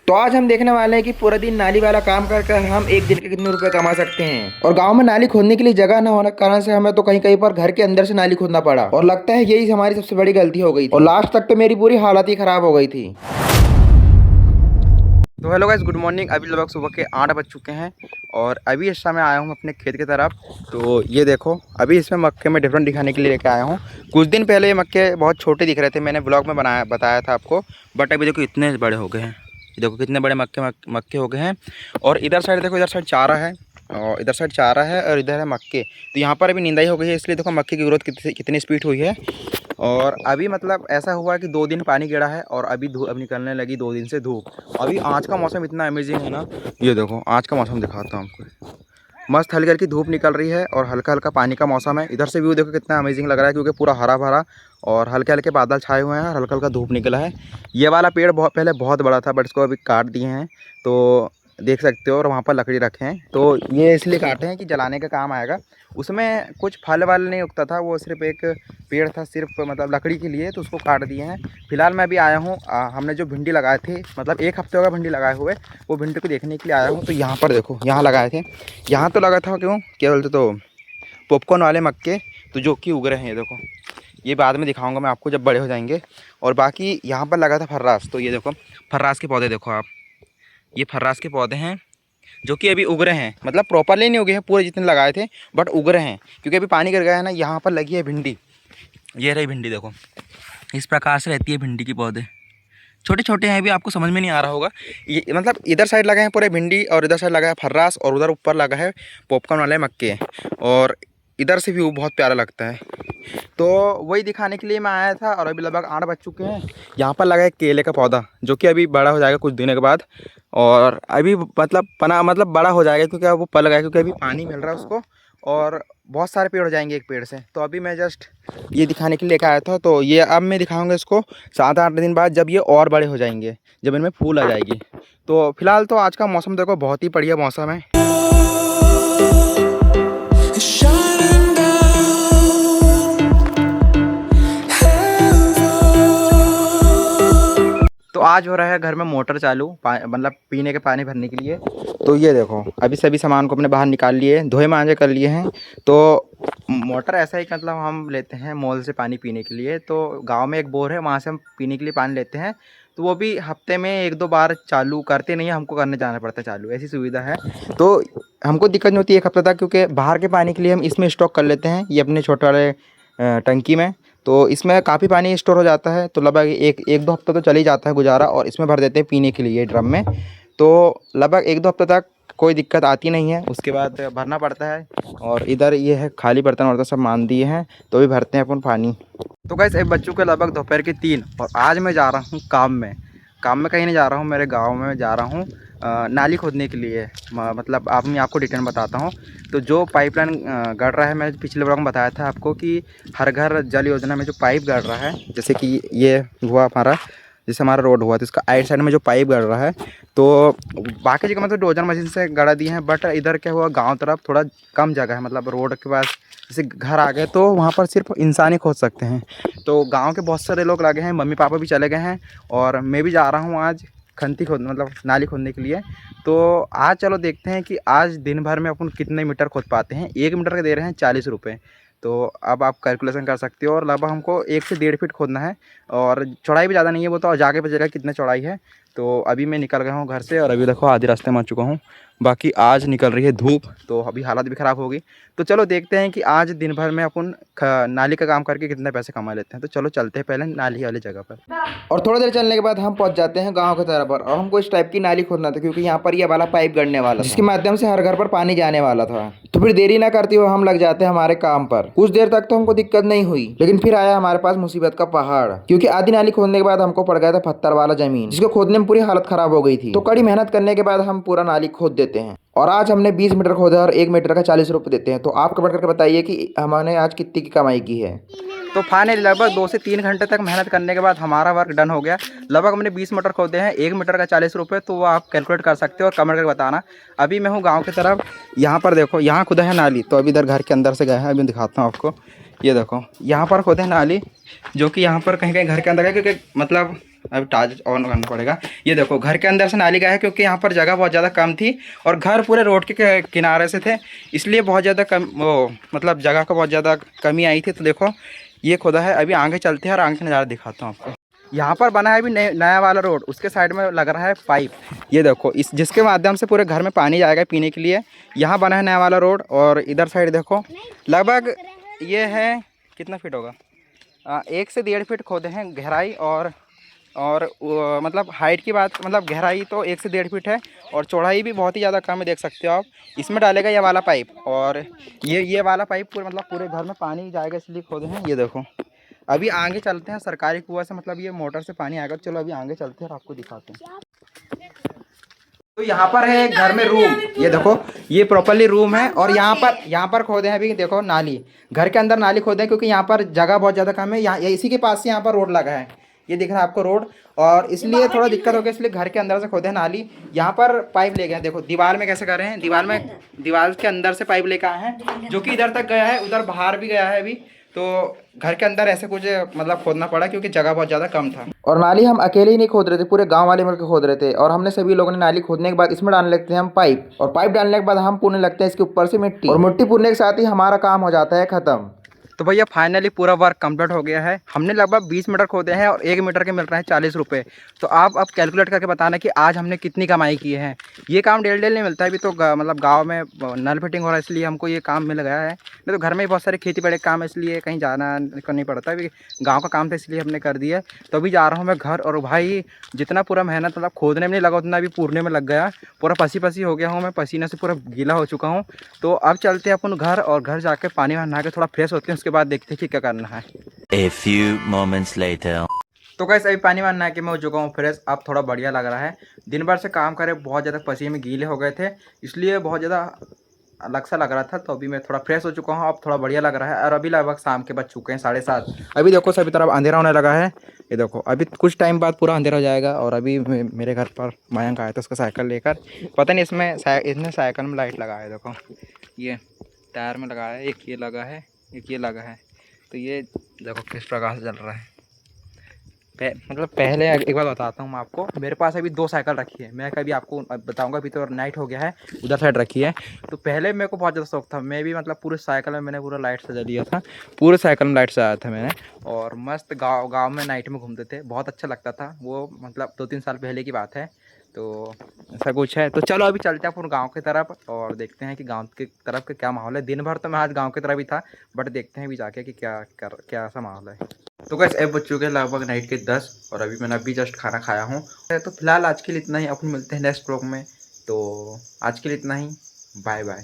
तो आज हम देखने वाले हैं कि पूरा दिन नाली वाला काम कर हम एक दिन के कितने रुपए कमा सकते हैं। और गांव में नाली खोदने के लिए जगह न होने के कारण से हमें तो कहीं कहीं पर घर के अंदर से नाली खोदना पड़ा और लगता है यही हमारी सबसे बड़ी गलती हो गई थी और लास्ट तक तो मेरी पूरी हालत ही खराब हो गई थी। तो हेलो गाइस, गुड मॉर्निंग। अभी लगभग सुबह के 8 बज चुके हैं और अभी इस समय आया हूँ अपने खेत की तरफ। तो ये देखो, अभी इसमें मक्के में डिफरेंट दिखाने के लिए लेके आया हूँ। कुछ दिन पहले ये मक्के बहुत छोटे दिख रहे थे, मैंने ब्लॉग में बताया था आपको, बट अभी देखो इतने बड़े हो गए हैं। देखो कितने बड़े मक्के हो गए हैं। और इधर साइड देखो, इधर साइड चारा है और इधर साइड चारा है और इधर है मक्के। तो यहाँ पर अभी निंदाई हो गई है, इसलिए देखो मक्के की ग्रोथ कितनी स्पीड हुई है। और अभी मतलब ऐसा हुआ कि 2 दिन पानी गिरा है और अभी धूप निकलने लगी, 2 दिन से धूप। अभी आज का मौसम इतना अमेजिंग है ना, ये देखो आज का मौसम दिखाता हूँ आपको। मस्त हल्की हल्की धूप निकल रही है और हल्का हल्का पानी का मौसम है। इधर से व्यू देखो कितना अमेजिंग लग रहा है, क्योंकि पूरा हरा भरा और हल्के हल्के बादल छाए हुए हैं और हल्का हल्का धूप निकला है। ये वाला पेड़ पहले बहुत बड़ा था, बट इसको अभी काट दिए हैं, तो देख सकते हो। और वहाँ पर लकड़ी रखे हैं, तो ये इसलिए काटे हैं कि जलाने का काम आएगा। उसमें कुछ फल वल नहीं उगता था, वो सिर्फ एक पेड़ था, सिर्फ मतलब लकड़ी के लिए, तो उसको काट दिए हैं। फिलहाल मैं अभी आया हूँ, हमने जो भिंडी लगाए थे, मतलब 1 हफ्ते हो गया भिंडी लगाए हुए, वो भिंडी को देखने के लिए आया हूँ। तो यहाँ पर देखो, यहाँ लगाए थे, यहाँ तो लगा था क्या बोलते, तो पॉपकॉर्न वाले मक्के, तो जो कि उग रहे हैं। ये देखो, ये बाद में दिखाऊंगा मैं आपको जब बड़े हो जाएंगे। और बाकी यहाँ पर लगा था फर्रास, तो ये देखो फर्रास के पौधे देखो आप, ये फर्रास के पौधे हैं जो कि अभी उग रहे हैं। मतलब प्रॉपरली नहीं उगे हैं पूरे जितने लगाए थे, बट उग रहे हैं, क्योंकि अभी पानी गिर गया है ना। यहाँ पर लगी है भिंडी, ये रही भिंडी, देखो इस प्रकार से रहती है भिंडी के पौधे। छोटे छोटे हैं, अभी आपको समझ में नहीं आ रहा होगा। ये मतलब इधर साइड लगा है पूरे भिंडी और इधर साइड लगा है फर्रास और उधर ऊपर लगा है पॉपकॉर्न वाले मक्के। और इधर से व्यू बहुत प्यारा लगता है, तो वही दिखाने के लिए मैं आया था। और अभी लगभग 8 बज चुके हैं। यहाँ पर लगा है केले का पौधा, जो कि अभी बड़ा हो जाएगा कुछ दिनों के बाद। और अभी मतलब बड़ा हो जाएगा, क्योंकि अब वो पल गया, क्योंकि अभी पानी मिल रहा है उसको और बहुत सारे पेड़ हो जाएंगे एक पेड़ से। तो अभी मैं जस्ट ये दिखाने के लिए लेकर आया था। तो ये अब मैं दिखाऊंगा इसको 7-8 दिन बाद, जब ये और बड़े हो जाएंगे, जब इनमें फूल आ जाएगी। तो फिलहाल तो आज का मौसम देखो बहुत ही बढ़िया मौसम है। तो आज हो रहा है घर में मोटर चालू, मतलब पीने के पानी भरने के लिए। तो ये देखो, अभी सभी सामान को अपने बाहर निकाल लिए, धोए मांजे कर लिए हैं। तो मोटर ऐसा ही, मतलब हम लेते हैं मॉल से पानी पीने के लिए। तो गांव में एक बोर है, वहाँ से हम पीने के लिए पानी लेते हैं। तो वो भी हफ्ते में 1-2 बार चालू करते नहीं है, हमको करने जाना पड़ता है चालू, ऐसी सुविधा है। तो हमको दिक्कत नहीं होती 1 हफ्ते तक, क्योंकि बाहर के पानी के लिए हम इसमें स्टॉक कर लेते हैं, ये अपने छोटे वाले टंकी में। तो इसमें काफ़ी पानी स्टोर हो जाता है, तो लगभग 1-2 हफ्ता तो चल ही जाता है गुजारा। और इसमें भर देते हैं पीने के लिए ड्रम में, तो लगभग 1-2 हफ्ते तक कोई दिक्कत आती नहीं है। उसके बाद भरना पड़ता है। और इधर ये है खाली बर्तन वर्तन सब मान दिए हैं, तो भी भरते हैं अपन पानी। तो गाइस, एक बच्चों के लगभग दोपहर के 3 और आज मैं जा रहा हूँ काम में कहीं नहीं जा रहा हूँ, मेरे गाँव में जा रहा हूँ नाली खोदने के लिए। मतलब मैं आपको डिटेल बताता हूँ। तो जो पाइपलाइन गड़ रहा है, मैं पिछले ब्लॉग में बताया था आपको कि हर घर जल योजना में जो पाइप गड़ रहा है, जैसे कि ये हुआ हमारा, जैसे हमारा रोड हुआ, तो इसका आइट साइड में जो पाइप गड़ रहा है, तो बाकी जगह में तो डोजर मशीन से गड़ा दिए हैं, बट इधर क्या हुआ, गाँव तरफ थोड़ा कम जगह है, मतलब रोड के पास जैसे घर आ गए, तो वहाँ पर सिर्फ इंसान ही खोद सकते हैं। तो गाँव के बहुत सारे लोग लगे हैं, मम्मी पापा भी चले गए हैं और मैं भी जा रहा हूँ आज खंती खोद, मतलब नाली खोदने के लिए। तो आज चलो देखते हैं कि आज दिन भर में अपन कितने मीटर खोद पाते हैं। 1 मीटर के दे रहे हैं 40 रुपये। तो अब आप कैलकुलेशन कर सकते हो। और लगभग हमको 1 से 1.5 फीट खोदना है और चौड़ाई भी ज़्यादा नहीं है, वो तो जाके पता चलेगा कितना चौड़ाई है। तो अभी मैं निकल गया हूँ घर से और अभी देखो आधे रास्ते में आ चुका हूँ। बाकी आज निकल रही है धूप, तो अभी हालत भी ख़राब होगी। तो चलो देखते हैं कि आज दिन भर में अपन नाली का काम करके कितने पैसे कमा लेते हैं। तो चलो चलते हैं पहले नाली वाली जगह पर। और थोड़ी देर चलने के बाद हम पहुंच जाते हैं गांव की तरफ पर। और हमको इस टाइप की नाली खोदना था, क्योंकि यहाँ पर ये वाला पाइप गड़ने वाला था, जिसके माध्यम से हर घर पर पानी जाने वाला था। तो फिर देरी ना करते हुए हम लग जाते हैं हमारे काम पर। कुछ देर तक तो हमको दिक्कत नहीं हुई, लेकिन फिर आया हमारे पास मुसीबत का पहाड़, क्योंकि आधी नाली खोदने के बाद हमको पड़ गया था पत्थर वाला जमीन, जिसको खोदने में पूरी हालत खराब हो गई थी। तो कड़ी मेहनत करने के बाद हम पूरा नाली खोद देते हैं। और आज हमने 20 मीटर खोदा और 1 मीटर का 40 रुपये देते हैं। तो आप कमेंट करके बताइए कि हमने आज कितनी की कमाई की है। तो फाइनली लगभग 2 से 3 घंटे तक मेहनत करने के बाद हमारा वर्क डन हो गया। लगभग हमने 20 मीटर खोदे हैं, 1 मीटर का 40 रुपये। तो वो आप कैलकुलेट कर सकते हो और कमेंट करके बताना। अभी मैं हूँ गाँव की तरफ, यहाँ पर देखो, यहाँ खुदा है नाली। तो अभी इधर घर के अंदर से गए हैं, अभी दिखाता हूँ आपको। ये देखो, यहाँ पर खोदे हैं नाली, जो कि यहाँ पर कहीं कहीं घर के अंदर है, क्योंकि मतलब अब टार्च ऑन करना पड़ेगा। ये देखो घर के अंदर से नाली गया है क्योंकि यहाँ पर जगह बहुत ज़्यादा कम थी और घर पूरे रोड के किनारे से थे, इसलिए बहुत ज़्यादा कम वो मतलब जगह का बहुत ज़्यादा कमी आई थी। तो देखो ये खोदा है, अभी आगे चलते हैं और आगे का नज़ारा दिखाता हूँ आपको। यहाँ पर बना है अभी नया वाला रोड, उसके साइड में लग रहा है पाइप। ये देखो इस जिसके माध्यम से पूरे घर में पानी जाएगा पीने के लिए। यहाँ बना है नया वाला रोड और इधर साइड देखो लगभग ये है कितना फीट होगा, 1 से 1.5 फीट खोदे हैं गहराई और मतलब हाइट की बात मतलब गहराई तो 1 से 1.5 फीट है और चौड़ाई भी बहुत ही ज़्यादा कम है, देख सकते हो आप। इसमें डालेगा ये वाला पाइप और ये वाला पाइप पूरे मतलब पूरे घर में पानी जाएगा इसलिए खोदे हैं। ये देखो अभी आगे चलते हैं, सरकारी कुआं से मतलब ये मोटर से पानी आएगा। चलो अभी आगे चलते हैं और आपको दिखाते हैं। तो यहाँ पर है घर में रूम, ये देखो ये प्रॉपरली रूम है और यहाँ पर खोदे हैं अभी देखो नाली, घर के अंदर नाली खोदे हैं क्योंकि यहाँ पर जगह बहुत ज़्यादा कम है। यहाँ इसी के पास से यहाँ पर रोड लगा है, ये दिख रहा है आपको रोड, और इसलिए थोड़ा दिक्कत हो गया, इसलिए घर के अंदर से खोदे हैं नाली। यहाँ पर पाइप ले गए हैं, देखो दीवार में कैसे कर रहे हैं, दीवार के अंदर से पाइप लेकर आए हैं जो कि इधर तक गया है, उधर बाहर भी गया है अभी। तो घर के अंदर ऐसे कुछ मतलब खोदना पड़ा क्योंकि जगह बहुत ज़्यादा कम था। और नाली हम अकेले ही नहीं खोद रहे थे, पूरे गांव वाले मिलकर खोद रहे थे। और हमने सभी लोगों ने नाली खोदने के बाद इसमें डालने लगते हैं हम पाइप, और पाइप डालने के बाद हम पूरने लगते हैं इसके ऊपर से मिट्टी, और मिट्टी पूरने के साथ ही हमारा काम हो जाता है खत्म। तो भैया फाइनली पूरा वर्क कंप्लीट हो गया है। हमने लगभग 20 मीटर खोदे हैं और 1 मीटर के मिल रहे हैं 40 रुपये। तो आप अब कैलकुलेट करके बताना कि आज हमने कितनी कमाई की है। ये काम डेली नहीं मिलता है, अभी तो मतलब गांव में नल फिटिंग हो रहा है इसलिए हमको ये काम मिल गया है। नहीं तो घर में ही बहुत सारे खेती बड़े काम है इसलिए कहीं जाना नहीं पड़ता, अभी गाँव का काम था इसलिए हमने कर दिया। तो अभी जा रहा हूँ मैं घर, और भाई जितना पूरा मेहनत मतलब खोदने में नहीं लगा उतना अभी पूरने में लग गया। पूरा पसी हो गया हूँ मैं, पसीने से पूरा गीला हो चुका हूँ। तो अब चलते हैं अपन घर, और घर जाके पानी वानी नहा के थोड़ा फ्रेश होते हैं, उसके बाद देखते हैं कि क्या करना है। A few moments later. तो कैसे अभी पानी वानी नहा के मैं हो चुका हूँ फ्रेश, अब थोड़ा बढ़िया लग रहा है। दिन भर से काम करे बहुत ज़्यादा पसीने में गीले हो गए थे इसलिए बहुत ज़्यादा अलग सा लग रहा था। तो अभी मैं थोड़ा फ्रेश हो चुका हूँ, अब थोड़ा बढ़िया लग रहा है। और अभी लगभग शाम के बज चुके हैं 7:30। अभी देखो सभी तरफ अंधेरा होने लगा है। ये देखो अभी कुछ टाइम बाद पूरा अंधेरा हो जाएगा। और अभी मेरे घर पर मयंक आया था उसका साइकिल लेकर, पता नहीं इसने साइकिल में लाइट लगाया है, देखो ये टायर में लगाया है, एक ये लगा है एक ये लगा है। तो ये देखो किस प्रकार से चल रहा है। मतलब पहले एक बार बताता हूँ मैं आपको, मेरे पास अभी 2 साइकिल रखी है, मैं कभी आपको बताऊंगा। अभी तो नाइट हो गया है, उधर साइड रखी है। तो पहले मेरे को बहुत ज़्यादा शौक था, मैं भी मतलब पूरे साइकिल में मैंने पूरा लाइट सजा लिया था, पूरे साइकिल में लाइट सजाया था मैंने। और मस्त गाँव में नाइट में घूमते थे, बहुत अच्छा लगता था वो, मतलब 2-3 साल पहले की बात है। तो ऐसा कुछ है। तो चलो अभी चलते हैं अपन गांव की तरफ और देखते हैं कि गांव की तरफ का क्या माहौल है। दिन भर तो मैं आज गांव की तरफ ही था, बट देखते हैं अभी जाके कि क्या ऐसा माहौल है। तो गैस अब बज चुके हैं लगभग नाइट के 10, और अभी मैंने अभी जस्ट खाना खाया हूँ। तो फिलहाल आज के लिए इतना ही, अपन मिलते हैं नेक्स्ट ब्लॉग में। तो आज के लिए इतना ही, बाय बाय।